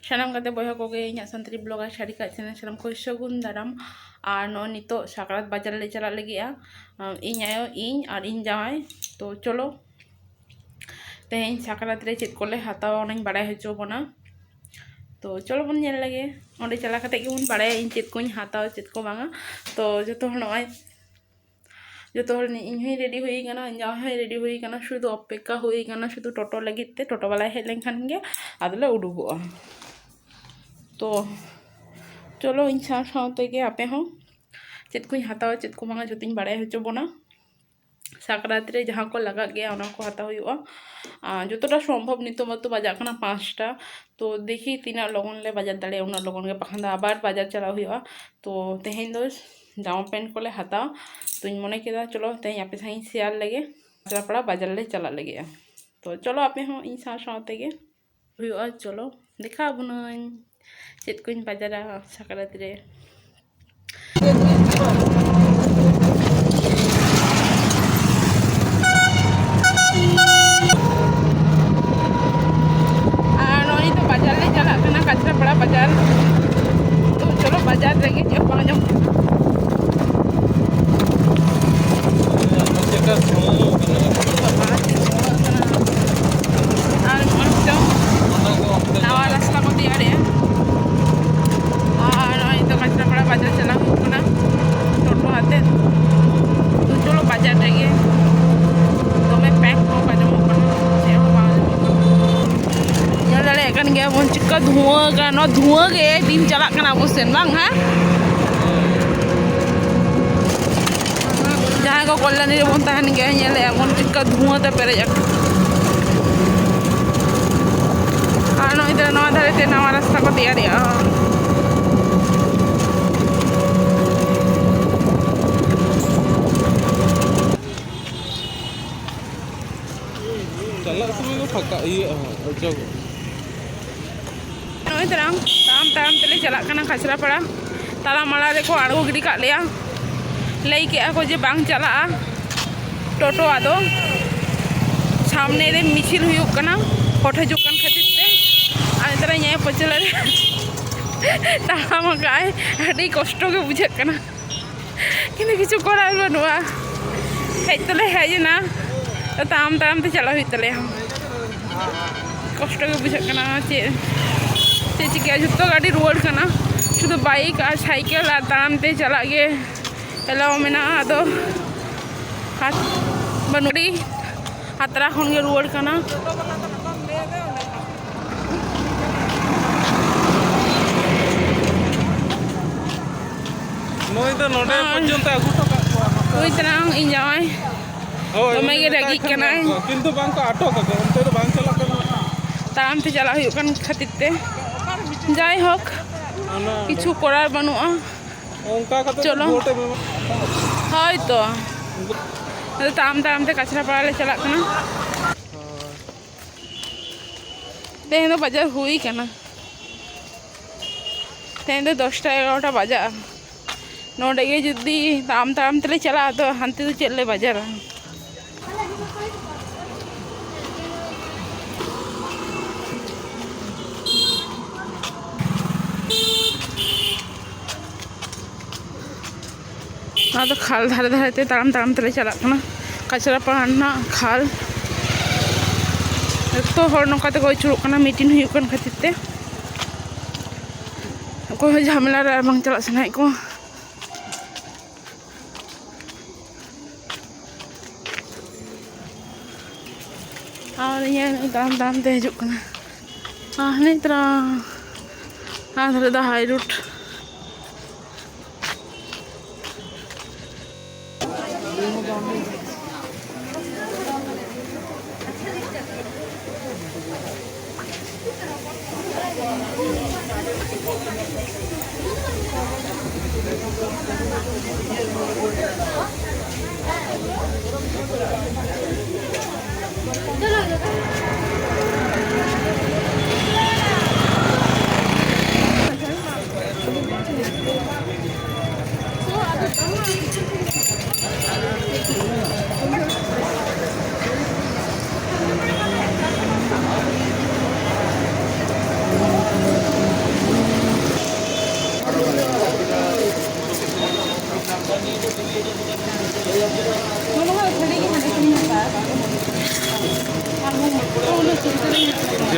सानाम गाते बया को गे सानताली ब्लॉगर सारिका चैनल सानाम को सगुन दाराम और नो नितो साकरात बाजार ले चला लगिया इन आयो इन और इन जावाई। तो चलो तेहें साकरात रे चेद कोले हातावा ओनाኝ बाड़ाय हचो बना। तो चलो बन नेल लगे ओंडे चला कते गे बन बाड़ाय इन चेद कोኝ हातावा चेद को बांगा। तो जतो हर नय जतो हर इन ही रेडी हुई गाना इन जावा ही रेडी हुई गाना शुधु अपेक्षा हुई गाना शुधु टोटो लगित ते टोटो वाला हेज लेनखान गे आदले उडुगोआ। तो चलो इन साथे गे आपे हो चेद कोኝ हातावा चेद को बांगा जतिन बाड़ाय हचो बना। साकरात रे जहाँ को लगा गया उना को हाता हुआ जोतोटा सम्भव नितो मतो बाजार खाना 5टा। तो देखी तीना लगन ले बाजार दाड़े उना लगन गे पाखान आबार बाजार चला हुआ। तो तेहें दो जामा पैंट को ले हाता तो इन मने केदा चलो तेहें आपे साही शेयर लगे पड़ा बाजार ले चला लगे। तो चलो आपे हो इन साथे गे हुआ चलो देखा बुनाई चेद कोኝ बाजारा साकरात रे। बड़ा बाजार तो चलो बाजार लगे जो पाँच नवा रास्ता को तैयार है और तो कचरा बड़ा बाजार चला होना टोटो हाथे। तो चलो बाजार लगे तो मैं पैक हो बाजार गया बन चिका धुआं का ना धुआं गे दिन चला कना बसेन बांग हा जहाँ को कल्याणी रे बन तहन गे नेले बन चिका धुआं ते पेरे और नो इधर नवा धारे ते नवा रास्ता को तैयार है। चला समय को फका ये जो ताम ताम तेले चला कना खसरा पड़ा ताला माला रे को आड़गो गिडी का लिया लई के को जे बांग चला टोटो आदो सामने रे मिছিল हुयुक कना होठ हजुकन खातिर ते आ तरा न्याय पचला रे ताम गाय अडी कष्ट के बुझे कना किने किछु करा बनुआ हेज तले हेज ना तो ताम ताम ते चला हुई तले हम कष्ट के बुझे कना चे चिका जो गाड़ी रुआड़ करना शुद्ध बाइक और साइकिल और ताम ते चला गे एलाव मेना आदो हाथ बनुड़ी हातरा खन गे रुआड़ करना। नोई तो नोडे पर्यंत आगु तो कोई तरह इन जावाय तो मैं गे रगी कना किंतु बांग को आटो का उनते तो बांग चला करना ताम ते चला हुई कन खातिर ते जाय होक किछु करार बनुआ चलो हाय तो ताम ताम ते कचरा पड़ा ले चला कना तेहें तो बाजार हुई कना तेहें तो 10टा 11टा बाजार नोडे गे जुदी ताम ताम तेले चला तो हांते तो चले बाजार ना तो खाल धारे धारे ते ताम ताम तेले चला कना कचरा पड़ना खाल तो हर नौका ते कोई चुरुक कना मीटिंग हुई कन खातिर ते कोई झमेला रे बांग चला सनाई को और ये ताम ताम ते हजू कना नहीं तरा हाँ धारे दा हाई रूट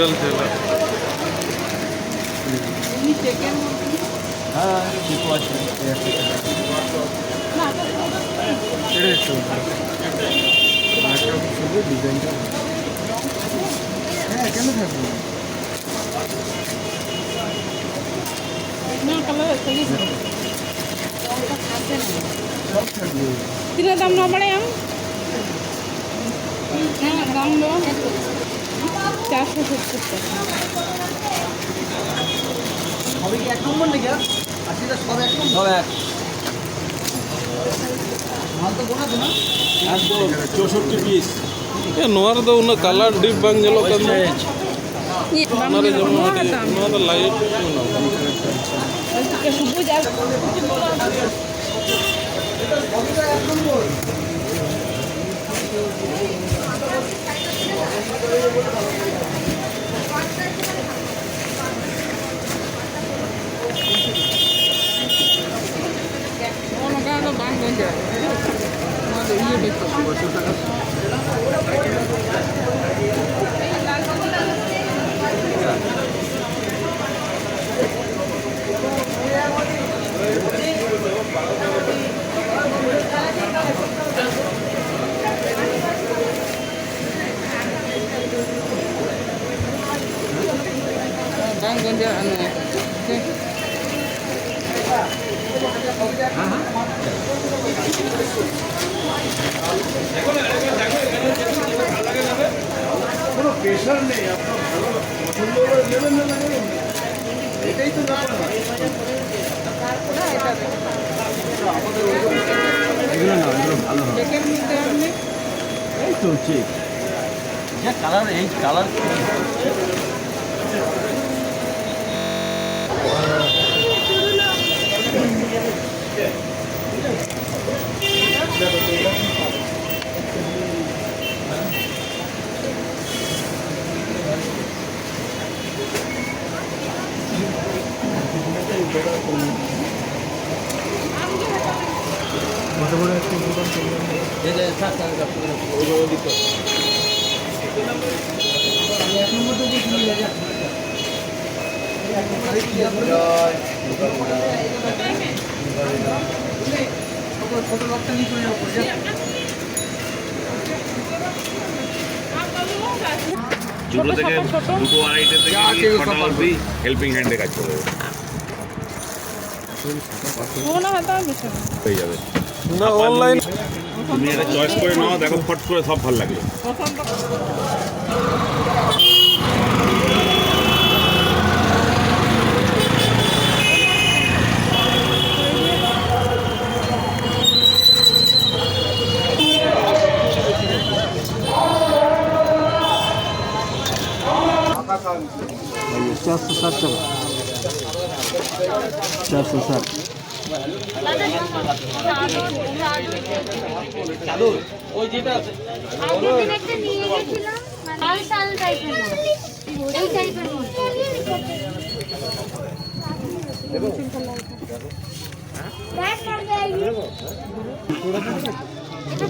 चल चला হ্যাঁ ঠিক আছে ডিজাইনটা হ্যাঁ কেন থাকবো না কালার আছে কি সব থাকবে কিনা দাম না পড়ে আম হ্যাঁ দাম লো 470 টাকা সবই কি এক নম্বর নাকি আশিটা সব এক নম্বর সব এক মাল তো বোনা তো না একদম 64 পিস ये नोर दो उन कलर डिप बांग जलो कर ये दाम नरे ना जमो दाम नोर लाइट के सुबह जा तो बांग बन जाए तो ये देखो बांग बन जाए কোনো প্রেশার নেই আপনার ভালো পছন্দ হলে নেবেন না নেবেন এটাই তো ব্যাপার এগুলো না এগুলো ভালো হয় এই তো ঠিক যা কালার এই কালার বড় বড় একটা দোকান করলাম এই যে থাক ওগুলো দিত এক নম্বর তো দেখি লাগে ছোট লোকটা নিয়ে চলে যাবো দুটো থেকে দুটো আড়াইটে থেকে ছটা অবধি হেল্পিং হ্যান্ডে কাজ করবে মনে হয় তো বেশি হয়ে যাবে ना ऑनलाइन তুমি এটা চয়েস করে নাও দেখো ফট করে সব ভালো লাগবে चारशो 60 টাকা 460 চাদর ওই যেটা আছে আগের দিন একটা নিয়ে গেছিলাম লাল শাল টাইপের এই টাইপের ব্যাগ कर जाएगी এটা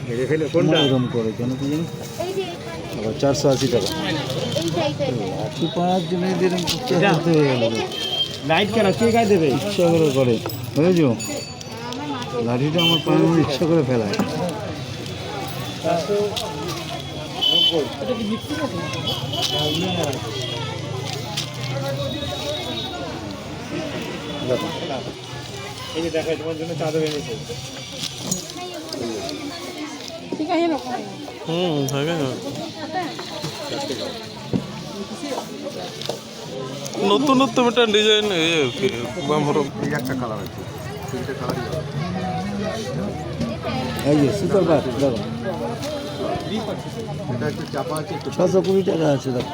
মেরে ফেলে কোনটা এরকম করে কেন কি জানি এই যে আবার 480 টাকা এই টাইপের কি পাঁচ জনের এরকম করতে হয়ে গেল লাইট কেন কে গায়ে দেবে ইচ্ছা করে বুঝেছো লাঠিটা আমার পায়ের মধ্যে ইচ্ছা করে ফেলায় এই যে দেখো তোমার জন্য চাদর এনেছে ঠিক আছে রকম है নতুন নতুন একটা ডিজাইন বাম হরম এই একটা কালার আছে তিনটে কালারই এই যে সুপার কাট দেখো এটা একটু চাপা আছে 620 টাকা আছে দেখো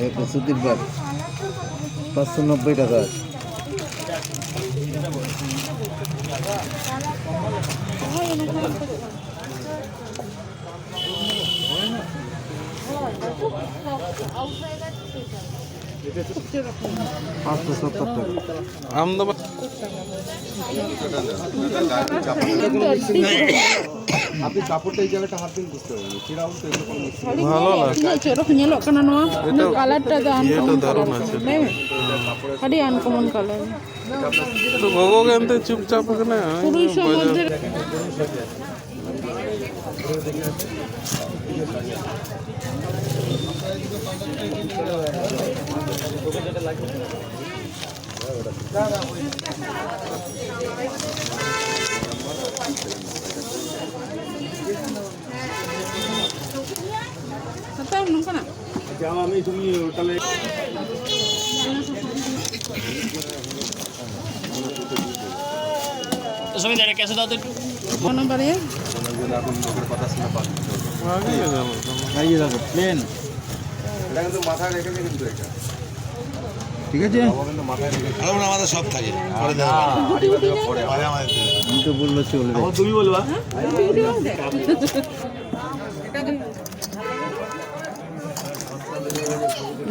একটা সুতির ব্যাগ 590 টাকা আছে। পাঁচশো 70 টাকা। আহমেদাবাদ আপনি কাপড়টা এই জায়গাটা হাত দিন বুঝতে পারবেন কিরকম তো এরকম ভালো না চোরক nyelok kana no কালারটা তো এটা দারুণ আছে আরে আনকমন কালার তো গোগো কেনতে চুপচাপ কেনা পুরুষের মধ্যে তাও নঙ্কা না জামা আমি তুমি তাহলে কোন বারে আগে জানো এই যে দেখো প্লেন, এটা কিন্তু মাথায় রেখে দিন কিন্তু এটা ঠিক আছে। কিন্তু মাথায় রেখে আমাদের সব থাকে আমি তো বললো চলবে। তুমি বলবা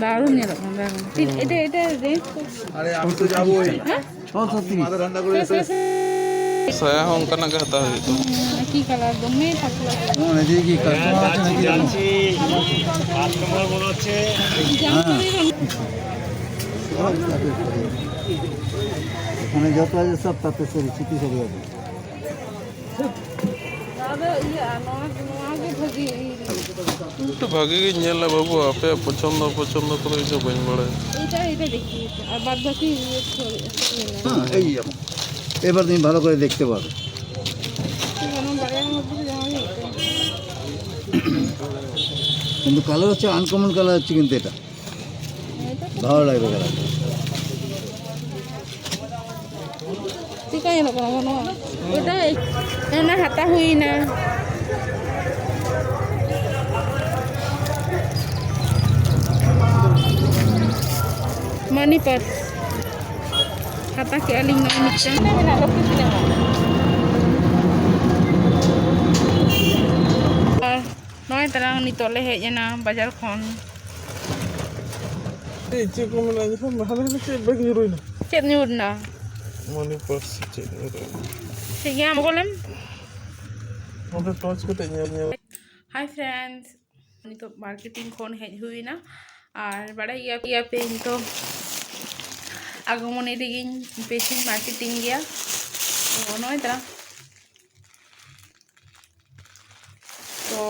দারুণ এরকম দারুণ এটা এটা রেঞ্জ আরে আমি তো যাবোই 630 মাথা ঠান্ডা করে এসে saya ᱚᱱᱠᱟᱱᱟᱜ ᱜᱮ ᱦᱟᱛᱟᱣ ᱦᱩᱭᱩᱜ ᱛᱟᱢᱟ কি কালার দমে পাতলা মানে দেখি কাস্টমার আছে নাকি জানছি। এখানে যত আছে সব তাতে সরি সুতি সরি আছে। দাদা ইয়া নোয়া গে ভাগি একটু ভাগে গিয়ে ᱧᱮᱞᱟ বাবু আপে পছন্দ করে কিছু বাñ বাড়ায় এটা দেখি আর বাদ বাকি হ্যাঁ এই যেমন এবার তুমি ভালো করে দেখতে পারো। কিন্তু কালার হচ্ছে আনকমন কালার হচ্ছে, কিন্তু এটা ভালো লাগবে কালারটা। ঠিক আছে এরকম মনে হয় ওটা না হাতা হুই না মানি পার্স হাতা ke aling na unik na binalok ko sila mo noy tarang nito le hej na bazar khon এই যে কোন না যখন ভালো হচ্ছে ব্যাগ নিরই না chet nyud na money purse check sige am golem ওটা টচ করতে নিয়ে हाय फ्रेंड्स नितो मार्केटिंग खन हेज हुई ना और बड़ा इया पे तो आगमने रेगिन पेशिंग मार्केटिंग गया तो नय तरा तो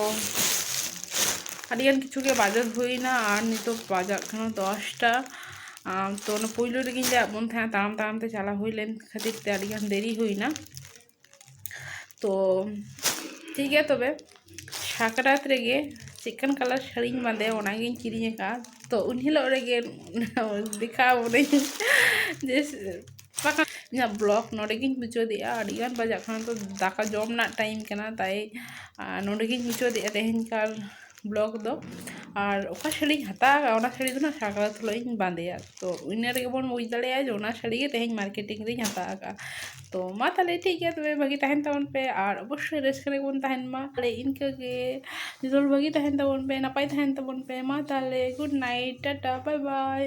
अडियान किछु के बाजार हुई ना और नितो बाजार खाना 10टा तो ना पहले रेगिन जा बन था ताम ते चला हुईलेन खातिर ते अडियान देरी हुई ना तो ठीक है तबे साकरात रेगे चिकन कलर शाड़ी बांधे ओनागिन किरिंग का तो उन हिलो रेगे दिखा बोले जे ब्लॉग नोडेगिन बुझो दिया अडिगान बजा खान तो दाका जॉम ना टाइम कना ताई नोडेगिन बुझो दिया तेहन कार ब्लॉग दो और ओका शाड़ी हता ओना शाड़ी दो ना साकरात हलोइन बांधेया तो उन्ने रेगे बोन बुझ दाड़ेया जे ओना शाड़ी गे तेहन मार्केटिंग रे हता का तो मा ताले ठीक है तबे भागी तहन तवन पे और अवश्य रेस्करे बन तहन मा ताले इनके के निजल भागी तहन तवन पे नपाई तहन तवन पे मा ताले good night tata bye bye.